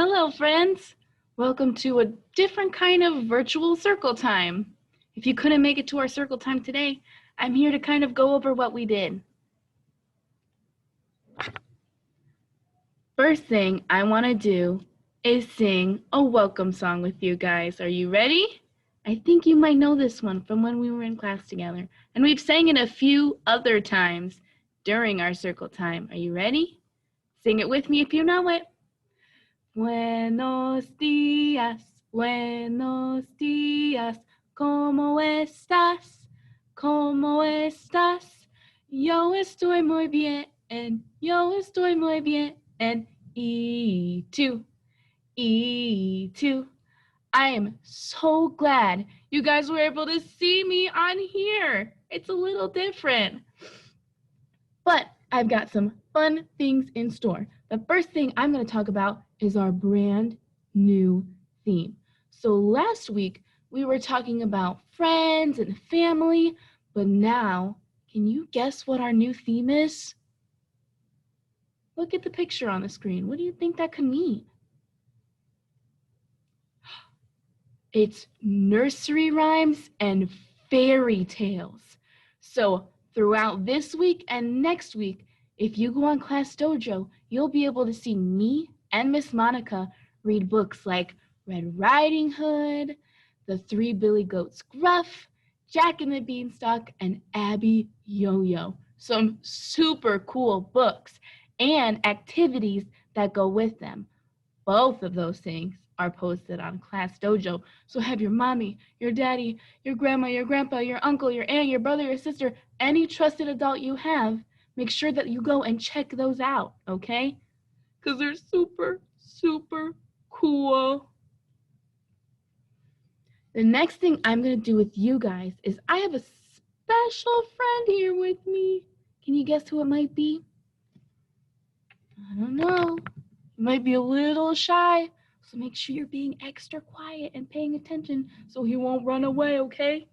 Hello, friends. Welcome to a different kind of virtual circle time. If you couldn't make it to our circle time today, I'm here to kind of go over what we did. First thing I want to do is sing a welcome song with you guys. Are you ready? I think you might know this one from when we were in class together, and we've sang it a few other times during our circle time. Are you ready? Sing it with me if you know it. Buenos días, buenos días, ¿cómo estás? ¿Cómo estás? Yo estoy muy bien, yo estoy muy bien, y tú. I am so glad you guys were able to see me on here. It's a little different. But I've got some fun things in store. The first thing I'm going to talk about is our brand new theme. So last week, we were talking about friends and family, but now, can you guess what our new theme is? Look at the picture on the screen. What do you think that could mean? It's nursery rhymes and fairy tales. So throughout this week and next week, if you go on Class Dojo, you'll be able to see me and Miss Monica read books like Red Riding Hood, The Three Billy Goats Gruff, Jack and the Beanstalk, and Abby Yo-Yo. Some super cool books and activities that go with them. Both of those things are posted on Class Dojo. So have your mommy, your daddy, your grandma, your grandpa, your uncle, your aunt, your brother, your sister, any trusted adult you have, make sure that you go and check those out, okay? Because they're super, super cool. The next thing I'm going to do with you guys is I have a special friend here with me. Can you guess who it might be? I don't know. You might be a little shy, so make sure you're being extra quiet and paying attention so he won't run away, okay?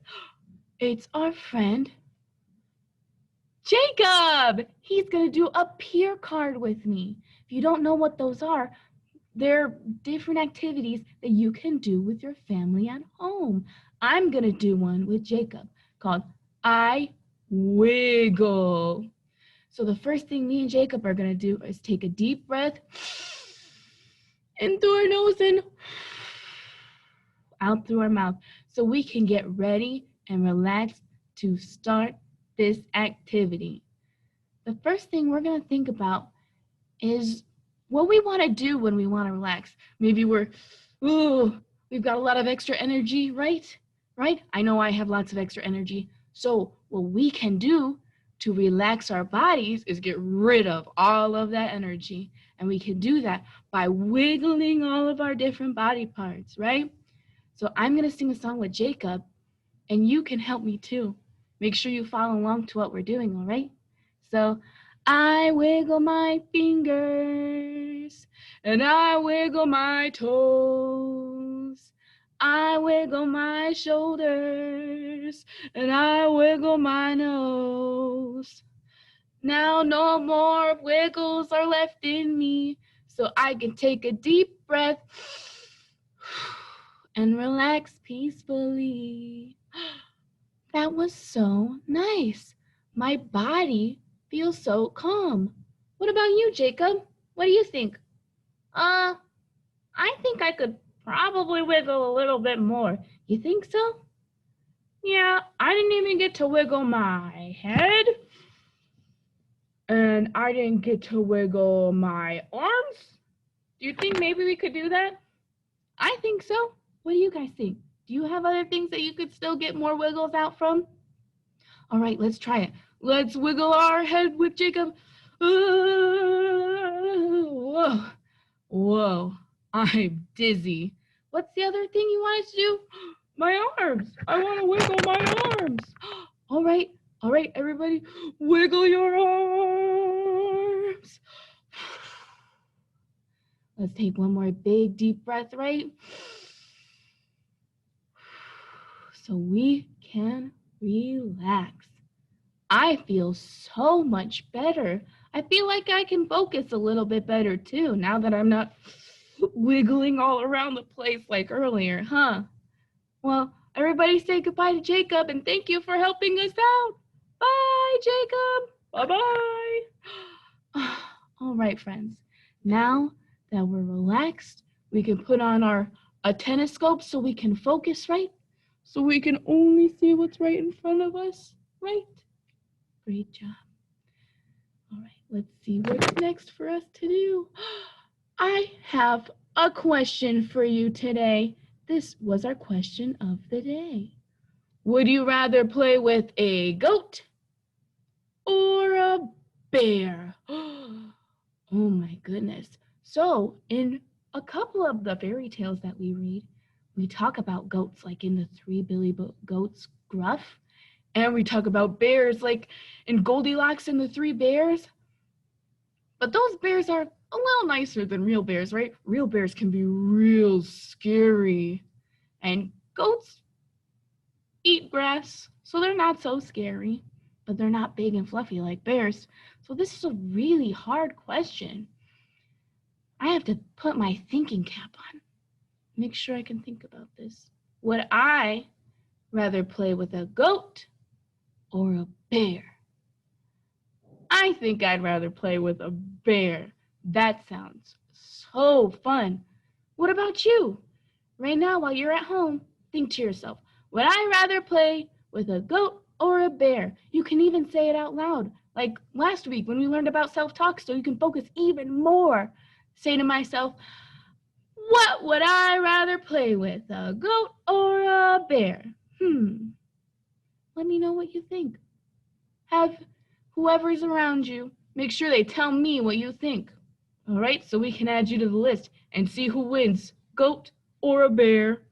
It's our friend, Jacob. He's going to do a peer card with me. If you don't know what those are, they're different activities that you can do with your family at home. I'm going to do one with Jacob called I Wiggle. So the first thing me and Jacob are going to do is take a deep breath in through our nose and out through our mouth so we can get ready and relaxed to start this activity. The first thing we're going to think about is what we want to do when we want to relax. Maybe we've got a lot of extra energy, right? I know I have lots of extra energy. So what we can do to relax our bodies is get rid of all of that energy. And we can do that by wiggling all of our different body parts, right? So I'm going to sing a song with Jacob, and you can help me too. Make sure you follow along to what we're doing, all right? So I wiggle my fingers, and I wiggle my toes. I wiggle my shoulders, and I wiggle my nose. Now no more wiggles are left in me, so I can take a deep breath and relax peacefully. That was so nice. My body feels so calm. What about you, Jacob? What do you think? I think I could probably wiggle a little bit more. You think so? Yeah, I didn't even get to wiggle my head. And I didn't get to wiggle my arms. Do you think maybe we could do that? I think so. What do you guys think? Do you have other things that you could still get more wiggles out from? All right, let's try it. Let's wiggle our head with Jacob. Whoa, I'm dizzy. What's the other thing you want us to do? My arms. I want to wiggle my arms. All right, everybody, wiggle your arms. Let's take one more big deep breath, right? So we can relax. I feel so much better. I feel like I can focus a little bit better too now that I'm not wiggling all around the place like earlier, huh? Well, everybody say goodbye to Jacob and thank you for helping us out. Bye, Jacob. Bye-bye. All right, friends. Now that we're relaxed, we can put on our attendoscope so we can focus, right? So we can only see what's right in front of us, right? Great job. All right, let's see what's next for us to do. I have a question for you today. This was our question of the day. Would you rather play with a goat or a bear? Oh my goodness. So in a couple of the fairy tales that we read, we talk about goats like in the Three Billy Goats Gruff, and we talk about bears like in Goldilocks and the Three Bears. But those bears are a little nicer than real bears, right? Real bears can be real scary. And goats eat grass, so they're not so scary, but they're not big and fluffy like bears. So this is a really hard question. I have to put my thinking cap on. Make sure I can think about this. Would I rather play with a goat or a bear? I think I'd rather play with a bear. That sounds so fun. What about you? Right now, while you're at home, think to yourself, would I rather play with a goat or a bear? You can even say it out loud, like last week when we learned about self-talk, so you can focus even more. Say to myself, what would I rather play with, a goat or a bear? Let me know what you think. Have whoever's around you make sure they tell me what you think. All right, so we can add you to the list and see who wins, goat or a bear.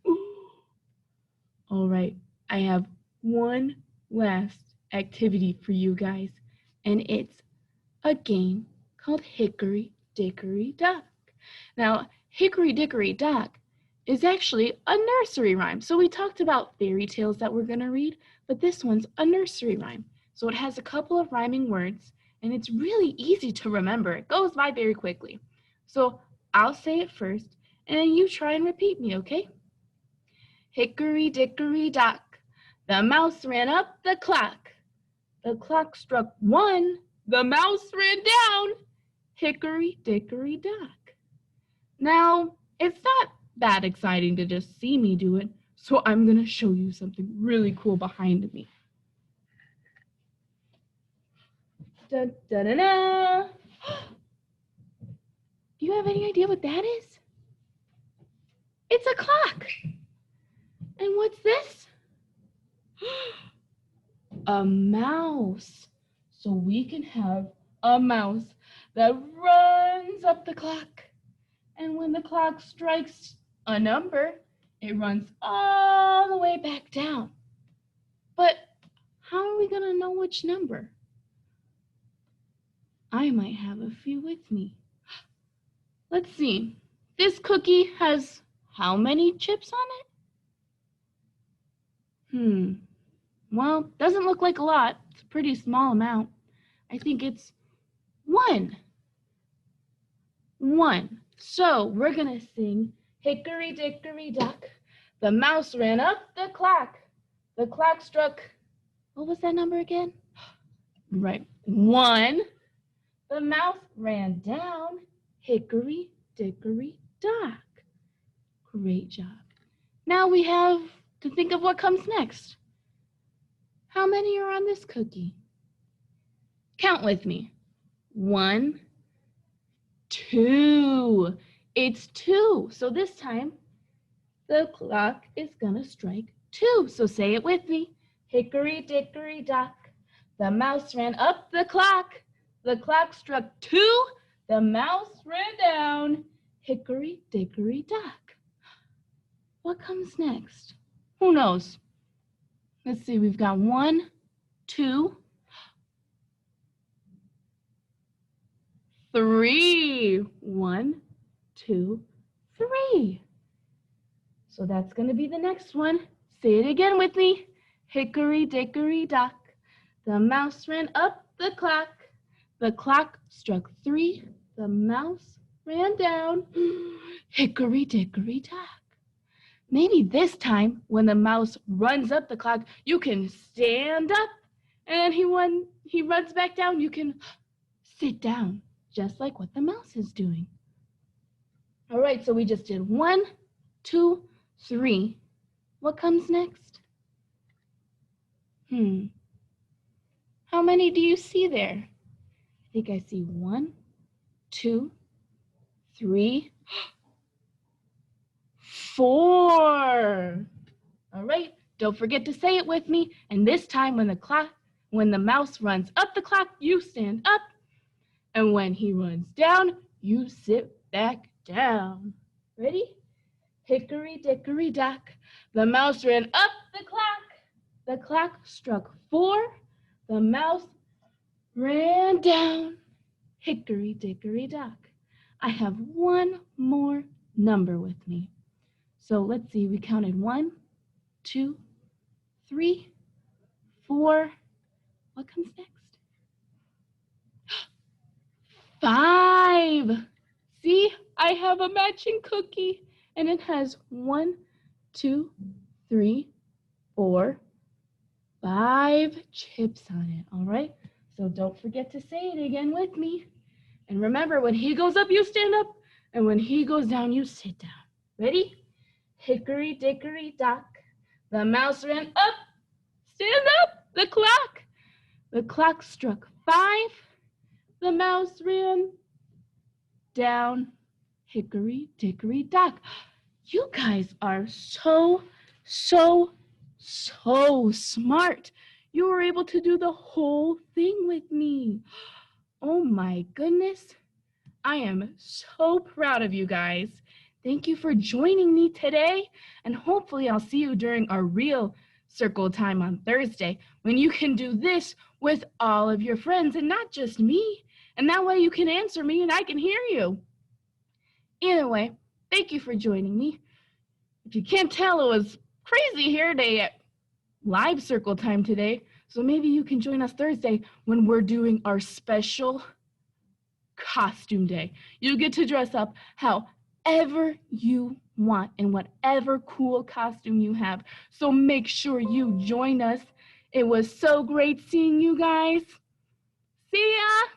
All right, I have one last activity for you guys, and it's a game called Hickory Dickory Dock. Now, Hickory Dickory Dock is actually a nursery rhyme. So we talked about fairy tales that we're going to read, but this one's a nursery rhyme. So it has a couple of rhyming words, and it's really easy to remember. It goes by very quickly. So I'll say it first, and then you try and repeat me, okay? Hickory dickory dock, the mouse ran up the clock. The clock struck 1, the mouse ran down. Hickory dickory dock. Now, it's not that exciting to just see me do it, so I'm going to show you something really cool behind me. Da, da, da, da. Do you have any idea what that is? It's a clock. And what's this? A mouse. So we can have a mouse that runs up the clock. And when the clock strikes a number, it runs all the way back down. But how are we going to know which number? I might have a few with me. Let's see. This cookie has how many chips on it? Well, doesn't look like a lot. It's a pretty small amount. I think it's 1. 1. So we're going to sing Hickory Dickory Dock. The mouse ran up the clock. The clock struck, what was that number again? Right, 1. The mouse ran down. Hickory Dickory Dock. Great job. Now we have to think of what comes next. How many are on this cookie? Count with me. 1, 2. It's 2. So this time, the clock is going to strike 2. So say it with me. Hickory dickory dock. The mouse ran up the clock. The clock struck 2. The mouse ran down. Hickory dickory dock. What comes next? Who knows? Let's see, we've got 1, 2, 3. 1, 2, 3. So that's going to be the next one. Say it again with me. Hickory dickory dock. The mouse ran up the clock. The clock struck 3. The mouse ran down. Hickory dickory dock. Maybe this time when the mouse runs up the clock, you can stand up. And when he runs back down, you can sit down, just like what the mouse is doing. All right, so we just did 1, 2, 3. What comes next? How many do you see there? I think I see 1, 2, 3, 4. All right, don't forget to say it with me. And this time when the mouse runs up the clock, you stand up. And when he runs down, you sit back down. Ready? Hickory dickory dock. The mouse ran up the clock. The clock struck 4. The mouse ran down. Hickory dickory dock. I have one more number with me. So let's see, we counted 1, 2, 3, 4. What comes next? 5. See, I have a matching cookie and it has 1, 2, 3, 4, 5 chips on it. All right, so don't forget to say it again with me. And remember, when he goes up, you stand up. And when he goes down, you sit down. Ready? Hickory dickory dock. The mouse ran up. Stand up. The clock. The clock struck 5. The mouse ran down. Hickory dickory dock. You guys are so smart. You were able to do the whole thing with me. Oh my goodness. I am so proud of you guys. Thank you for joining me today. And hopefully I'll see you during our real circle time on Thursday when you can do this with all of your friends and not just me. And that way you can answer me and I can hear you. Either way, thank you for joining me. If you can't tell, it was crazy hair day at live circle time today. So maybe you can join us Thursday when we're doing our special costume day. You get to dress up however you want in whatever cool costume you have. So make sure you join us. It was so great seeing you guys. See ya!